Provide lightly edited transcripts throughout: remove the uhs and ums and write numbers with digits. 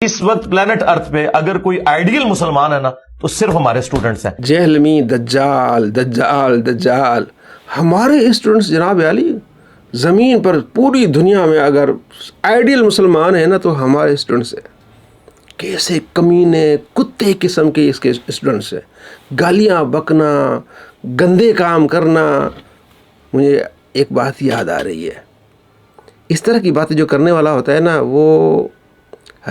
اس وقت پلانٹ ارتھ پہ اگر کوئی آئیڈیل مسلمان ہے نا تو صرف ہمارے اسٹوڈنٹس ہیں. جہلمی دجال دجال دجال ہمارے اسٹوڈنٹس جناب علی زمین پر پوری دنیا میں اگر آئیڈیل مسلمان ہیں نا تو ہمارے اسٹوڈنٹس ہیں. کیسے کمینے کتے قسم کے اس کے اسٹوڈنٹس ہیں. گالیاں بکنا، گندے کام کرنا. مجھے ایک بات یاد آ رہی ہے، اس طرح کی باتیں جو کرنے والا ہوتا ہے نا وہ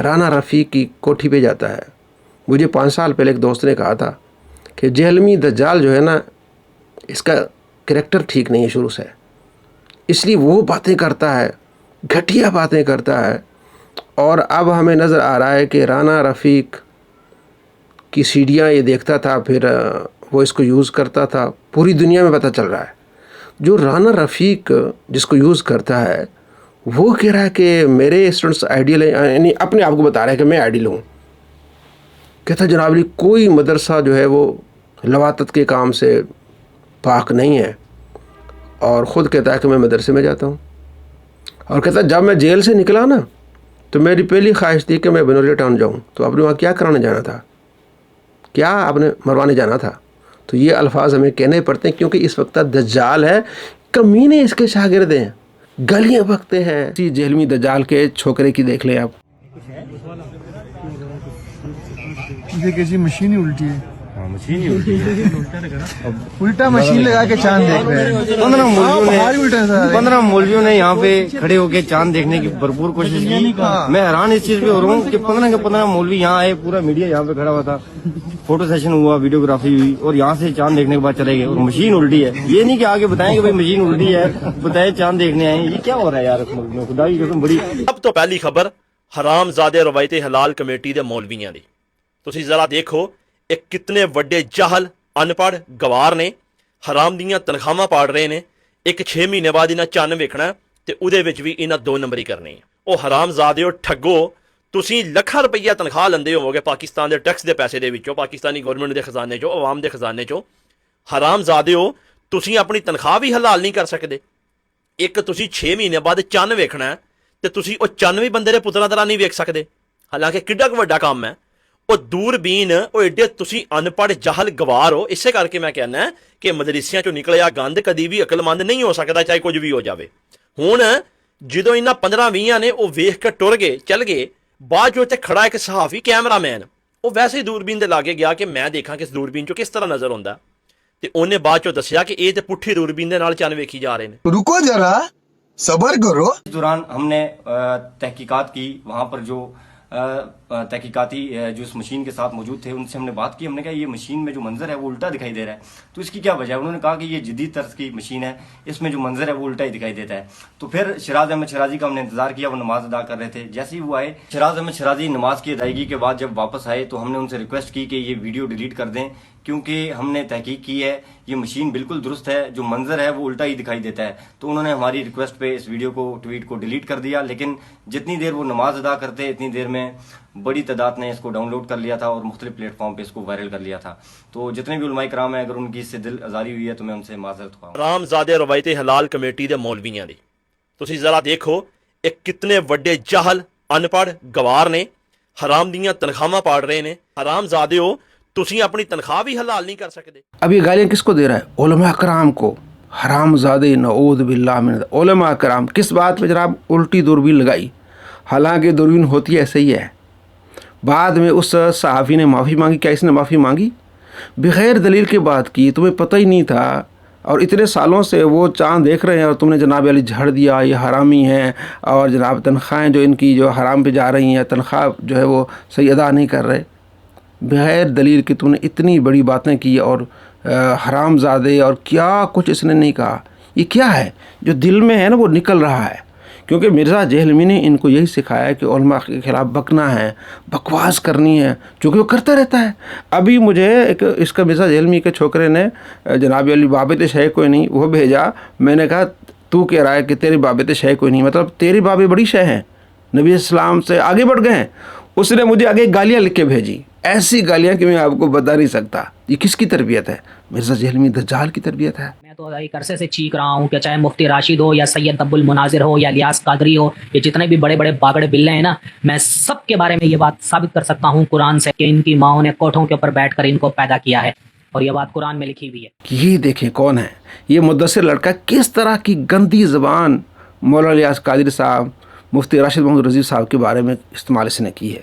رانا رفیق کی کوٹھی پہ جاتا ہے. مجھے 5 سال پہلے ایک دوست نے کہا تھا کہ جہلمی دجال جو ہے نا اس کا کریکٹر ٹھیک نہیں ہے شروع سے، اس لیے وہ باتیں کرتا ہے، گھٹیا باتیں کرتا ہے. اور اب ہمیں نظر آ رہا ہے کہ رانا رفیق کی سیڈیاں یہ دیکھتا تھا، پھر وہ اس کو یوز کرتا تھا. پوری دنیا میں پتہ چل رہا ہے جو رانا رفیق جس کو یوز کرتا ہے وہ کہہ رہا ہے کہ میرے اسٹوڈنٹس آئیڈیل ہیں، یعنی اپنے آپ کو بتا رہا ہے کہ میں آئیڈیل ہوں. کہتا جناب علی کوئی مدرسہ جو ہے وہ لواطت کے کام سے پاک نہیں ہے، اور خود کہتا ہے کہ میں مدرسے میں جاتا ہوں. اور کہتا جب میں جیل سے نکلا نا تو میری پہلی خواہش تھی کہ میں بنوریا ٹاؤن جاؤں. تو آپ نے وہاں کیا کرانے جانا تھا؟ کیا آپ نے مروانے جانا تھا؟ تو یہ الفاظ ہمیں کہنے پڑتے ہیں کیونکہ اس وقت دجال ہے، کمینے اس کے شاگرد ہیں، گلیاں بکتے ہیں. اسی جہلمی دجال کے چھوکرے کی دیکھ لیں آپ. دیکھیے جی مشین ہی الٹی ہے، الٹا مشین لگا کے چاند دیکھ رہے ہیں. 15 مولویوں نے یہاں پہ کھڑے ہو کے چاند دیکھنے کی بھرپور کوشش کی. میں حیران اس چیز پہ ہو رہا ہوں کہ 15 کے 15 مولوی یہاں آئے، پورا میڈیا یہاں پہ کھڑا ہوا تھا، فوٹو سیشن ہوا، ویڈیوگرافی ہوئی، اور یہاں سے چاند دیکھنے کے بعد چلے گئے اور مشین الٹی ہے. یہ نہیں کہ آگے بتائیں کہ بھائی مشین الٹی ہے، بتائیں چاند دیکھنے آئے. یہ کیا ہو رہا ہے یار اس ملک میں؟ خدا کی قسم بڑی. اب تو پہلی خبر حرام زادے روایت حلال کمیٹی دے مولویاں دی. تسی ذرا دیکھو ایک کتنے وڈے جاہل ان پڑھ گوار نے حرام دیاں تنخواہاں پاڑ رہے نے. ایک 6 مہینے بعد انہاں چن ویکھنا تے اودے وچ وی انہاں 2 نمبری کرنی. او حرام زادیو ٹھگو، تسی لکھاں روپیہ تنخواہ لندے ہووگے پاکستان دے ٹیکس دے پیسے دے وچوں، پاکستانی گورنمنٹ دے خزانے چوں، عوام دے خزانے چوں. حرام زادیو تسی اپنی تنخواہ بھی حلال نہیں کر سکدے. ایک تسی 6 مہینے بعد چن ویکھنا تے تسی او چن وی بندے دے پتراں طرح نہیں ویکھ سکدے. حالانکہ کڈا وڈا کام ہے. وہ دوربین وہ ایڈے تسی ان پڑھ جہل گوار ہو. اسے کر کے میں کہنا ہے کہ مدرسیاں چوں نکلیا گند کدی بھی عقل مند نہیں ہو سکتا، چاہے کچھ بھی ہو جاوے. ہن جدوں انہاں 15-20 نے وہ ویکھ کے ٹر گئے چل گئے، بعد جو تے کھڑا ایک صحافی کیمرہ مین وہ ویسے ہی دوربین دے لاگے گیا کہ میں دیکھاں کہ اس دوربین چوں کس طرح نظر ہوندا، تے اونے بعد چوں دسیا کہ اے تے پٹھی دوربین دے نال چن ویکھی جا رہے نے. رکو ذرا صبر کرو. اس دوران ہم نے تحقیقات کی، وہاں پر جو تحقیقاتی جو اس مشین کے ساتھ موجود تھے ان سے ہم نے بات کی. ہم نے کہا یہ مشین میں جو منظر ہے وہ الٹا دکھائی دے رہا ہے، تو اس کی کیا وجہ ہے؟ انہوں نے کہا کہ یہ جدید طرز کی مشین ہے، اس میں جو منظر ہے وہ الٹا ہی دکھائی دیتا ہے. تو پھر شیراز احمد شیرازی کا ہم نے انتظار کیا، وہ نماز ادا کر رہے تھے. جیسے ہی وہ آئے، شیراز احمد شیرازی نماز کی ادائیگی کے بعد جب واپس آئے تو ہم نے ان سے ریکویسٹ کی کہ یہ ویڈیو ڈیلیٹ کر دیں، کیونکہ ہم نے تحقیق کی ہے یہ مشین بالکل درست ہے، جو منظر ہے وہ الٹا ہی دکھائی دیتا ہے. تو انہوں نے ہماری ریکویسٹ پہ اس ویڈیو کو ٹویٹ کو ڈیلیٹ کر دیا. لیکن جتنی دیر وہ نماز ادا کرتے اتنی دیر میں بڑی تعداد نے اس کو ڈاؤن لوڈ کر لیا تھا اور مختلف پلیٹ فارم پہ اس کو وائرل کر لیا تھا. تو جتنے بھی علماء کرام ہیں اگر ان کی اس سے دل آزاری ہوئی ہے تو میں ان سے معذرت خواہوں. حرام زادے روایت حلال کمیٹی دے مولویاں دی. تسی ذرا دیکھو ایک کتنے وڈے جاہل ان پڑھ گوار نے حرام دیاں تنخواہاں پاڑ رہے نے. حرام زادیو تسی اپنی تنخواہ بھی حلال نہیں کر سکدے. اب یہ گالیاں کس کو دے رہا ہے؟ علماء کرام کو. حرام زادے نعوذ باللہ من علماء کرام. کس بات پہ جناب الٹی دوربین لگائی؟ حالانکہ دوربین ہوتی ایسے ہی ہے. بعد میں اس صحافی نے معافی مانگی. کیا اس نے معافی مانگی؟ بغیر دلیل کے بات کی. تمہیں پتہ ہی نہیں تھا اور اتنے سالوں سے وہ چاند دیکھ رہے ہیں اور تم نے جناب علی جھڑ دیا یہ حرامی ہیں، اور جناب تنخواہیں جو ان کی جو حرام پہ جا رہی ہیں، تنخواہ جو ہے وہ صحیح ادا نہیں کر رہے. بغیر دلیل کی تم نے اتنی بڑی باتیں کی، اور حرام زادے اور کیا کچھ اس نے نہیں کہا. یہ کیا ہے جو دل میں ہے نا وہ نکل رہا ہے. کیونکہ مرزا جہلمی نے ان کو یہی سکھایا کہ علماء کے خلاف بکنا ہے، بکواس کرنی ہے، چونکہ وہ کرتا رہتا ہے. ابھی مجھے ایک اس کا مرزا جہلمی کے چھوکرے نے جناب علی بابت شے کوئی نہیں وہ بھیجا. میں نے کہا تو کہہ رہا ہے کہ تیری بابت شے کوئی نہیں، مطلب تیری بابیں بڑی شے ہیں، نبی اسلام سے آگے بڑھ گئے ہیں. اس نے مجھے آگے گالیاں لکھ کے بھیجی. ایسی گالیاں کہ میں آپ کو بتا نہیں سکتا. یہ کس کی تربیت ہے؟ مرزا جہلمی دجال کی تربیت ہے. میں تو ایک عرصے سے چیخ رہا ہوں کہ چاہے مفتی راشد ہو یا سید ابو المناظر ہو یا الیاس قادری ہو، یہ جتنے بھی بڑے بڑے باگڑے بلے ہیں نا، میں سب کے بارے میں یہ بات ثابت کر سکتا ہوں قرآن سے کہ ان کی ماؤں نے کوٹھوں کے اوپر بیٹھ کر ان کو پیدا کیا ہے، اور یہ بات قرآن میں لکھی ہوئی ہے. یہ دیکھیں کون ہے یہ مدثر لڑکا، کس طرح کی گندی زبان مولانا الیاس قادری صاحب، مفتی راشد محمود رضوی صاحب کے بارے میں استعمال اس نے کی ہے.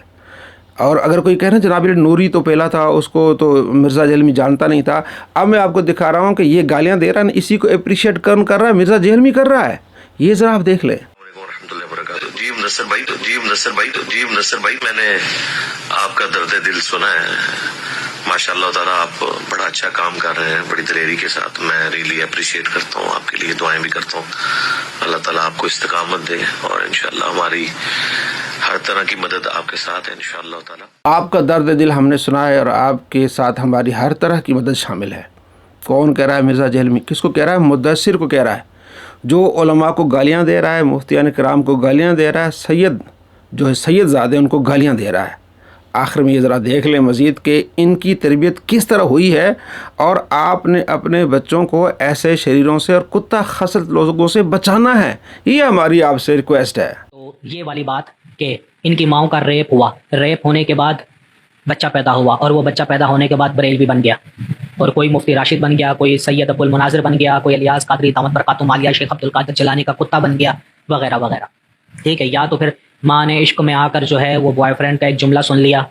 اور اگر کوئی کہہ رہے ہیں جناب نوری تو پہلا تھا، اس کو تو مرزا جہلمی جانتا نہیں تھا. اب میں آپ کو دکھا رہا ہوں کہ یہ گالیاں دے رہا ہے، اسی کو اپریشیٹ کر رہا ہے، مرزا جہلمی کر رہا ہے. یہ ذرا آپ دیکھ لیں. جی منصر بھائی میں نے آپ کا درد دل سنا ہے. ماشاء اللہ تعالیٰ آپ بڑا اچھا کام کر رہے ہیں بڑی دلیری کے ساتھ. میں ریئلی اپریشیٹ کرتا ہوں، آپ کے لیے دعائیں بھی کرتا ہوں. اللہ تعالیٰ آپ کو استقامت دے اور انشاءاللہ ہماری ہر طرح کی مدد آپ کے ساتھ ہے انشاءاللہ تعالیٰ. آپ کا درد دل ہم نے سنا ہے اور آپ کے ساتھ ہماری ہر طرح کی مدد شامل ہے. کون کہہ رہا ہے؟ مرزا جہلمی. کس کو کہہ رہا ہے؟ مدثر کو کہہ رہا ہے، جو علماء کو گالیاں دے رہا ہے، مفتیان کرام کو گالیاں دے رہا ہے، سید جو ہے سید زادے ان کو گالیاں دے رہا ہے. آخر میں یہ ذرا دیکھ لیں مزید کہ ان کی تربیت کس طرح ہوئی ہے، اور آپ نے اپنے بچوں کو ایسے شریروں سے اور کتا خصلت لوگوں سے بچانا ہے. یہ ہماری آپ سے ریکویسٹ ہے. تو یہ والی بات کہ ان کی ماؤں کا ریپ ہوا، ریپ ہونے کے بعد بچہ پیدا ہوا، اور وہ بچہ پیدا ہونے کے بعد بریلوی بن گیا، اور کوئی مفتی راشد بن گیا، کوئی سید ابو المناظر بن گیا، کوئی الیاس قادری دامت برکاتہم عالیہ شیخ عبد القادر جیلانی کا کتا بن گیا، وغیرہ وغیرہ. ٹھیک ہے. یا تو پھر ماں نے عشق میں آ کر جو ہے وہ بوائے فرینڈ کا ایک جملہ سن لیا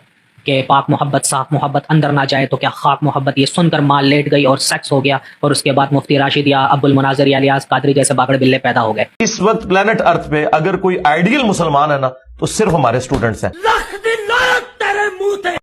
کہ پاک محبت صاف محبت اندر نہ جائے تو کیا خاک محبت، یہ سن کر ماں لیٹ گئی اور سیکس ہو گیا، اور اس کے بعد مفتی راشد یا ابو المناظر یا الیاس قادری جیسے باگڑ بلے پیدا ہو گئے. اس وقت پلانٹ ارتھ پہ اگر کوئی آئیڈیل مسلمان ہے نا تو صرف ہمارے اسٹوڈنٹس ہیں.